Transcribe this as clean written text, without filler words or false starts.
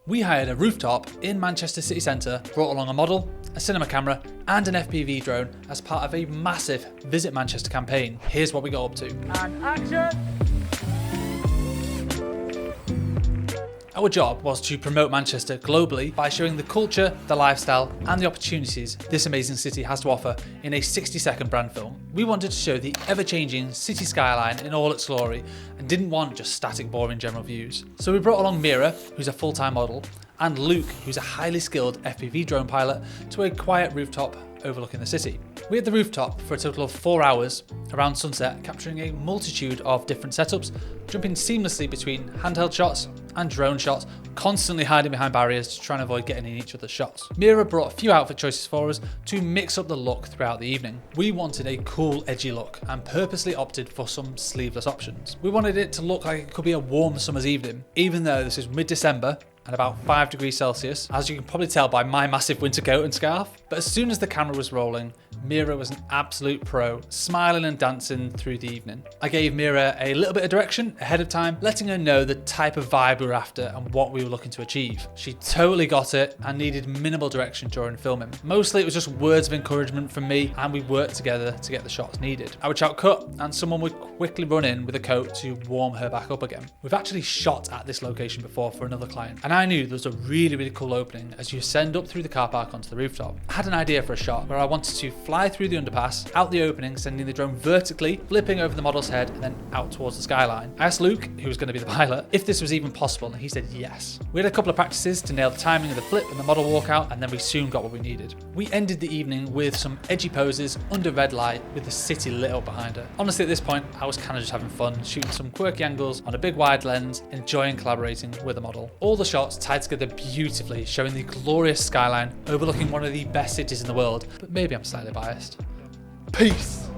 We hired a rooftop in Manchester city centre, brought along a model, a cinema camera and an FPV drone as part of a massive Visit Manchester campaign. Here's what we got up to. And action! Our job was to promote Manchester globally by showing the culture, the lifestyle and the opportunities this amazing city has to offer in a 60-second brand film. We wanted to show the ever-changing city skyline in all its glory and didn't want just static, boring general views. So we brought along Meera, who's a full-time model, and Luke, who's a highly skilled FPV drone pilot, to a quiet rooftop overlooking the city. We had the rooftop for a total of 4 hours around sunset, capturing a multitude of different setups, jumping seamlessly between handheld shots and drone shots, constantly hiding behind barriers to try and avoid getting in each other's shots. Meera brought a few outfit choices for us to mix up the look throughout the evening. We wanted a cool, edgy look and purposely opted for some sleeveless options. We wanted it to look like it could be a warm summer's evening, even though this is mid-December and about 5 degrees Celsius, as you can probably tell by my massive winter coat and scarf. But as soon as the camera was rolling, Meera was an absolute pro, smiling and dancing through the evening. I gave Meera a little bit of direction ahead of time, letting her know the type of vibe we were after and what we were looking to achieve. She totally got it and needed minimal direction during filming. Mostly it was just words of encouragement from me, and we worked together to get the shots needed. I would shout cut and someone would quickly run in with a coat to warm her back up again. We've actually shot at this location before for another client, and I knew there was a really cool opening as you ascend up through the car park onto the rooftop. I had an idea for a shot where I wanted to fly through the underpass, out the opening, sending the drone vertically, flipping over the model's head and then out towards the skyline. I asked Luke, who was going to be the pilot, if this was even possible, and he said yes. We had a couple of practices to nail the timing of the flip and the model walkout, and then we soon got what we needed. We ended the evening with some edgy poses under red light with the city lit up behind her. Honestly, at this point, I was kind of just having fun, shooting some quirky angles on a big wide lens, enjoying collaborating with the model. All the shots tied together beautifully, showing the glorious skyline overlooking one of the best cities in the world, but maybe I'm slightly biased. Peace!